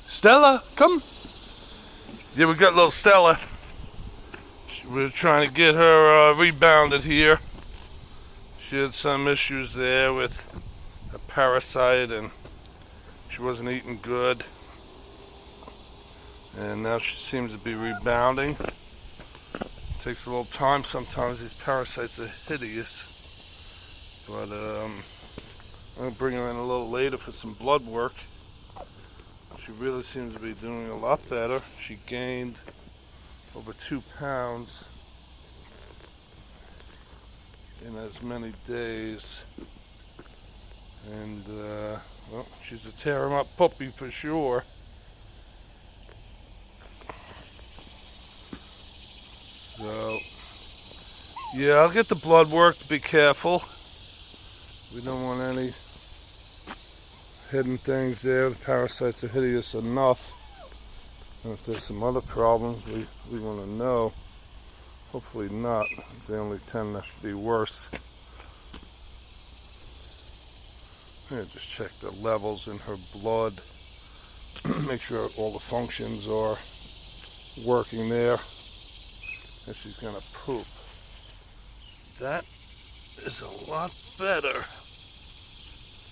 Stella, come. Yeah, we got little Stella. We're trying to get her rebounded here. She had some issues there with a parasite and she wasn't eating good. And now she seems to be rebounding. Takes a little time sometimes. These parasites are hideous. But I'm going to bring her in a little later for some blood work. She really seems to be doing a lot better. She gained over 2 pounds in as many days. And, well, she's a tear 'em up puppy for sure. So, yeah, I'll get the blood work. Be careful. We don't want any hidden things there. The parasites are hideous enough. And if there's some other problems, we want to know. Hopefully not. They only tend to be worse. Yeah, just check the levels in her blood. Make sure all the functions are working there. And she's going to poop. That is a lot better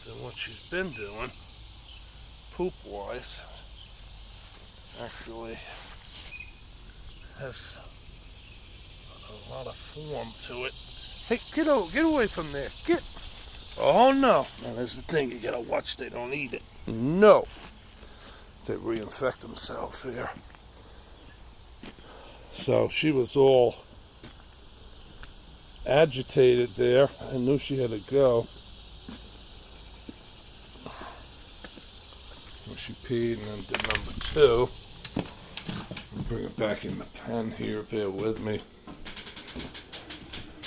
than what she's been doing, poop-wise. Actually has a lot of form to it. Hey, get away from there. Get. Oh no. Now there's the thing, you gotta watch they don't eat it. No. They reinfect themselves here. So she was all agitated there. I knew she had to go. She peed and then did number 2. I'll bring it back in the pen here, bear with me.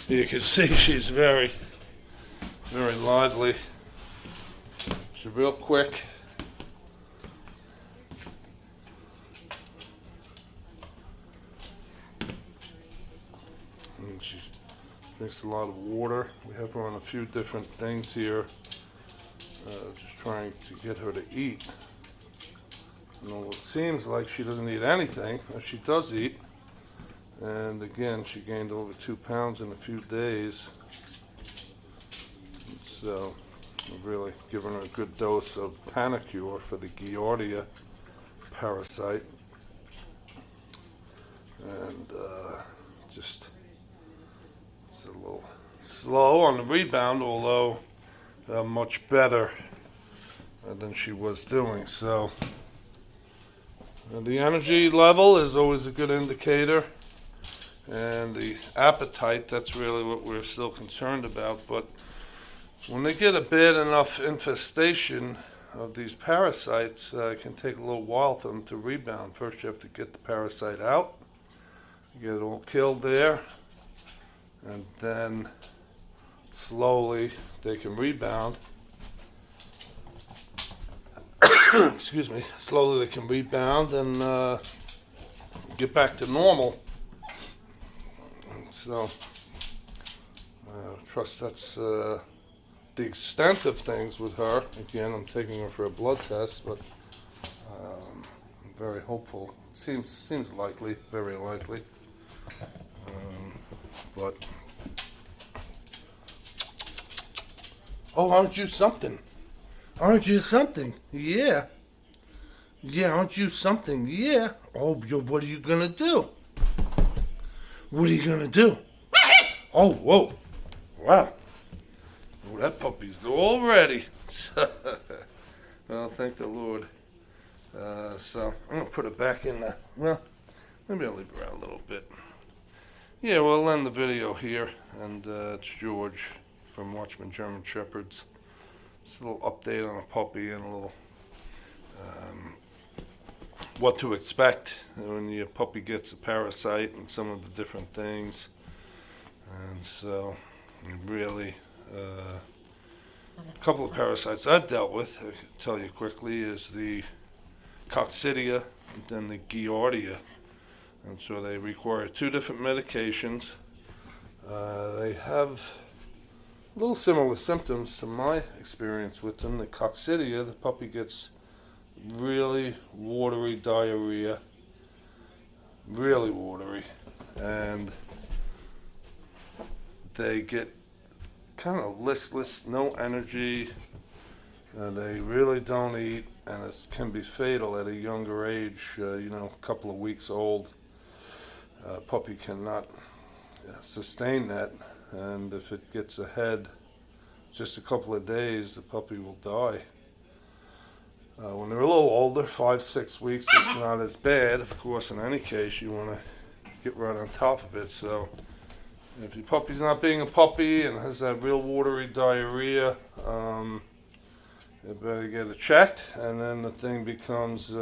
You can see she's very, very lively. She's real quick. And she drinks a lot of water. We have her on a few different things here. Just trying to get her to eat. It seems like she doesn't eat anything. She does eat. And again, she gained over 2 pounds in a few days. So, I'm really giving her a good dose of Panacure for the Giardia parasite. And just, it's a little slow on the rebound, although much better than she was doing. So, the energy level is always a good indicator, and the appetite, that's really what we're still concerned about. But when they get a bad enough infestation of these parasites, it can take a little while for them to rebound. First you have to get the parasite out, get it all killed there, and then slowly they can rebound. Excuse me. Slowly they can rebound and get back to normal. And so, trust that's the extent of things with her. Again, I'm taking her for a blood test, but I'm very hopeful. It seems likely, very likely. But oh, aren't you something? Aren't you something? Yeah. Yeah, aren't you something? Yeah. Oh, what are you gonna do? What are you gonna do? Oh, whoa. Wow. Oh, that puppy's all ready. Well, thank the Lord. So, I'm gonna put it back in the, well, maybe I'll leave it around a little bit. Yeah, we'll end the video here. And it's George from Watchman German Shepherds. Just a little update on a puppy and a little what to expect when your puppy gets a parasite and some of the different things. And so, really, a couple of parasites I've dealt with, I can tell you quickly, is the Coccidia and then the Giardia. And so they require 2 different medications. They have a little similar symptoms to my experience with them. The Coccidia, the puppy gets really watery watery diarrhea, really watery, and they get kind of listless, no energy, they really don't eat, and it can be fatal at a younger age, a couple of weeks old. Puppy cannot sustain that, and if it gets ahead just a couple of days, the puppy will die. When they're a little older, 5-6 weeks, it's not as bad. Of course, in any case, you want to get right on top of it. So if your puppy's not being a puppy and has that real watery diarrhea, you better get it checked, and then the thing becomes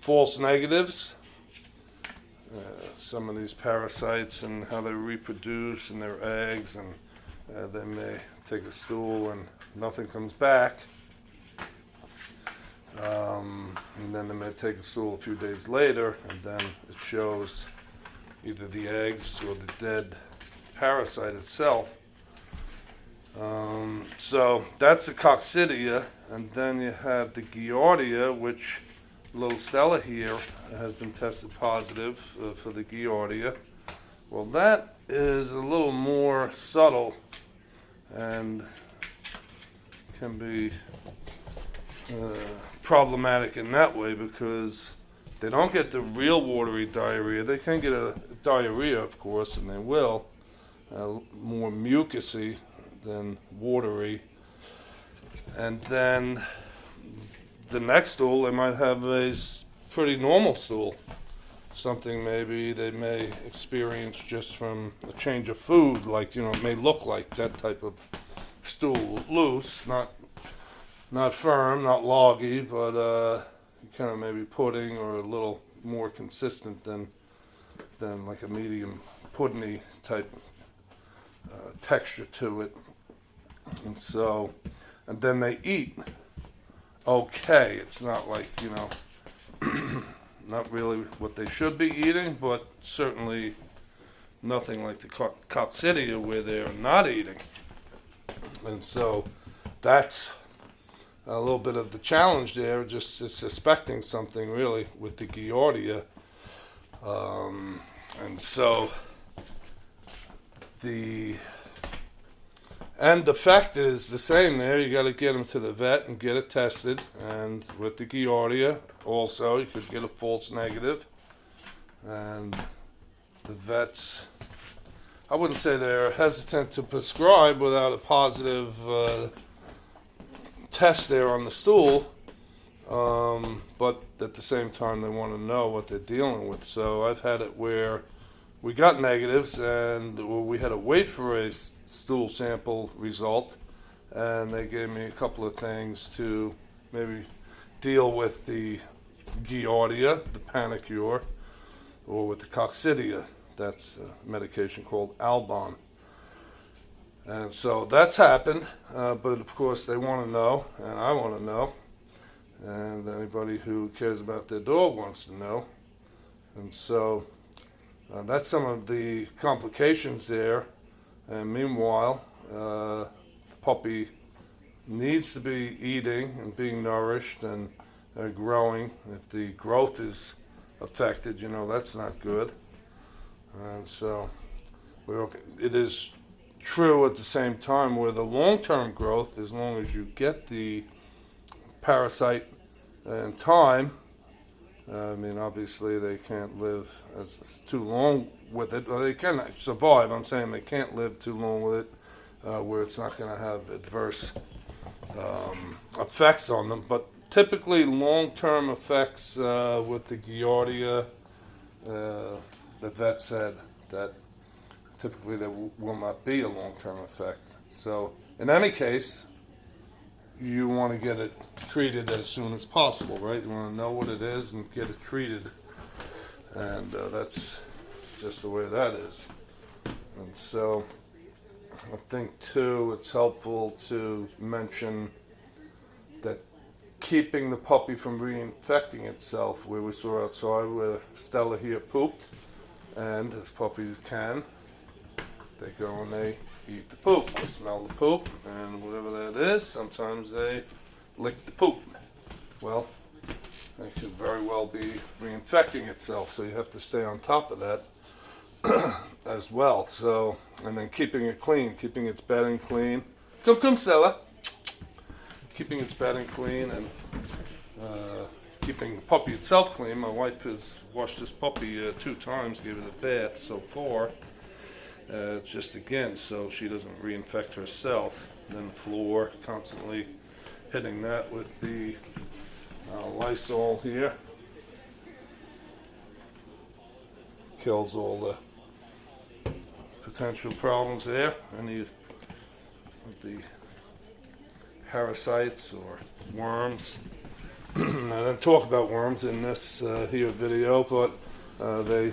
false negatives. Some of these parasites and how they reproduce and their eggs, and they may take a stool and nothing comes back. And then they may take a stool a few days later, and then it shows either the eggs or the dead parasite itself. So that's the Coccidia, and then you have the Giardia, which little Stella here has been tested positive for the Giardia. Well, that is a little more subtle and can be problematic in that way, because they don't get the real watery diarrhea. They can get a diarrhea, of course, and they will, more mucusy than watery. And then the next stool, they might have a pretty normal stool. Something maybe they may experience just from a change of food, like, it may look like that type of stool, loose, not firm, not loggy, but kind of maybe pudding or a little more consistent than like a medium puddingy type texture to it. And then they eat okay. It's not like, not really what they should be eating, but certainly nothing like the Coccidia where they're not eating. And so that's a little bit of the challenge there, just suspecting something really with the Giardia. And so the end effect is the same there. You got to get them to the vet and get it tested. And with the Giardia also, you could get a false negative. And the vets, I wouldn't say they're hesitant to prescribe without a positive test there on the stool, but at the same time they want to know what they're dealing with. So I've had it where we got negatives and we had to wait for a stool sample result, and they gave me a couple of things to maybe deal with the Giardia, the Panicure, or with the Coccidia. That's a medication called Albon. And so that's happened, but of course they want to know, and I want to know, and anybody who cares about their dog wants to know. And so that's some of the complications there. And meanwhile, the puppy needs to be eating and being nourished and growing. If the growth is affected, that's not good. And so it is true at the same time where the long-term growth, as long as you get the parasite in time, obviously they can't live as too long with it, or they can survive. I'm saying they can't live too long with it, where it's not going to have adverse effects on them. But typically long-term effects with the Giardia, the vet said that typically there will not be a long-term effect. So in any case, you want to get it treated as soon as possible, right? You want to know what it is and get it treated. And that's just the way that is. And so I think, too, it's helpful to mention that keeping the puppy from reinfecting itself, where we saw outside where Stella here pooped, and as puppies can, they go and they eat the poop. They smell the poop, and whatever that is, sometimes they lick the poop. Well, it could very well be reinfecting itself. So you have to stay on top of that as well. So, and then keeping it clean, keeping its bedding clean. Come, Stella. Keeping its bedding clean and keeping the puppy itself clean. My wife has washed this puppy 2 times, gave it a bath so far. Just again, so she doesn't reinfect herself. And then the floor, constantly hitting that with the Lysol here. Kills all the potential problems there. Any of the parasites or worms. I didn't talk about worms in this here video, but they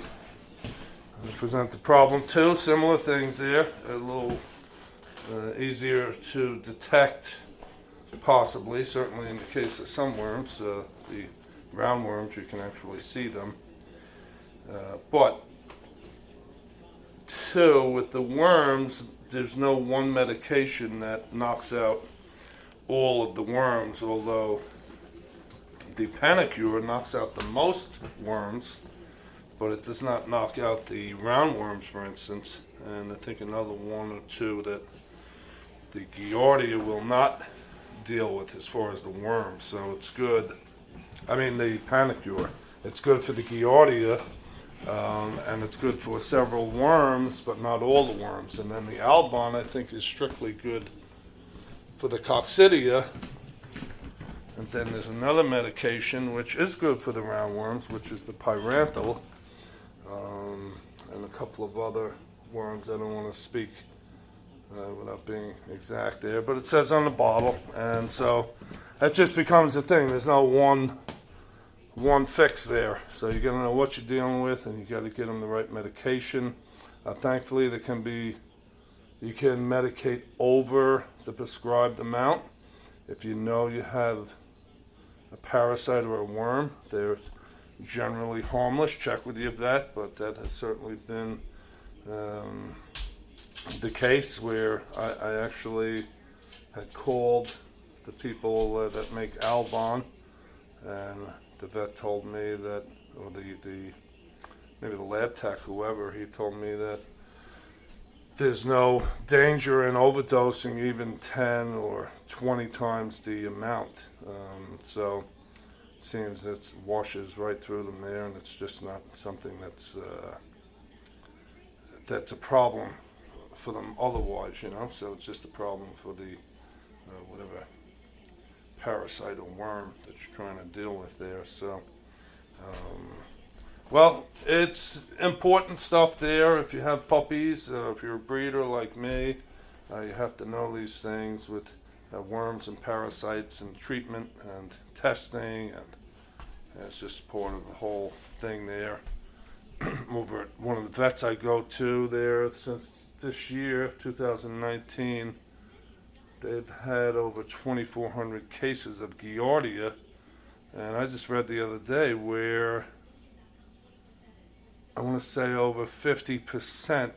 present the problem too. Similar things there, a little easier to detect, possibly. Certainly in the case of some worms, the roundworms, you can actually see them. But two, with the worms, there's no one medication that knocks out all of the worms, although the Panacure knocks out the most worms, but it does not knock out the roundworms, for instance, and I think another 1 or 2 that the Giardia will not deal with as far as the worms. So it's good. I mean, the Panacure. It's good for the Giardia, and it's good for several worms, but not all the worms. And then the Albon, I think, is strictly good for the Coccidia. And then there's another medication which is good for the roundworms, which is the pyranthal, and a couple of other worms. I don't want to speak without being exact there, but it says on the bottle, and so that just becomes a thing. There's no one fix there, so you got to know what you're dealing with, and you got to get them the right medication. Thankfully, you can medicate over the prescribed amount. If you know you have a parasite or a worm, they're generally harmless. Check with your vet, but that has certainly been the case where I actually had called the people that make Albon, and the vet told me that, or maybe the lab tech, whoever, he told me that there's no danger in overdosing even 10 or 20 times the amount. So it seems it washes right through them there, and it's just not something that's a problem for them otherwise, So it's just a problem for the whatever parasite or worm that you're trying to deal with there. So, well, it's important stuff there. If you have puppies, if you're a breeder like me, you have to know these things with worms and parasites and treatment and testing, and it's just part of the whole thing there. Over at one of the vets I go to there, since this year, 2019, they've had over 2,400 cases of Giardia, and I just read the other day where I want to say over 50%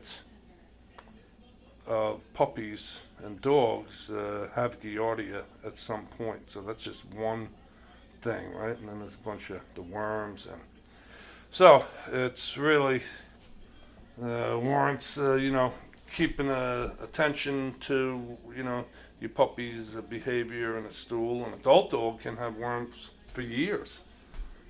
of puppies and dogs have Giardia at some point. So that's just one thing, right? And then there's a bunch of the worms, and so it's really warrants, keeping attention to, your puppy's behavior and its stool. An adult dog can have worms for years,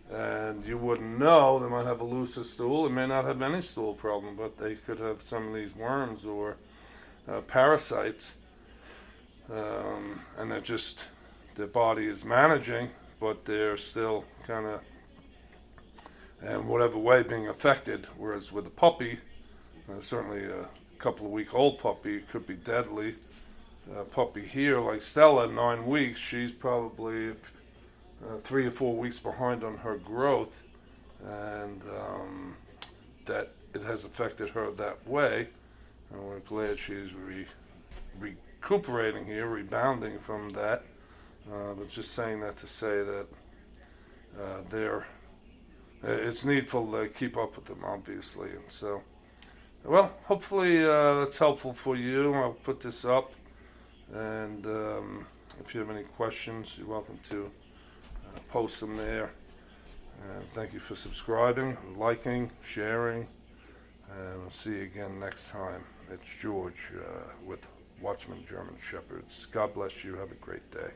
and you wouldn't know. They might have a looser stool. They may not have any stool problem, but they could have some of these worms or parasites, and they're just, their body is managing, but they're still kind of, in whatever way, being affected. Whereas with a puppy, certainly a couple of week old puppy, could be deadly. A puppy here like Stella, 9 weeks, she's probably 3 or 4 weeks behind on her growth, and that it has affected her that way. And we're glad she's recuperating here, rebounding from that. But just saying that to say that it's needful to keep up with them, obviously. And so, well, hopefully that's helpful for you. I'll put this up, and if you have any questions, you're welcome to post them there. And thank you for subscribing, liking, sharing. And we'll see you again next time. It's George with Watchman German Shepherds. God bless you. Have a great day.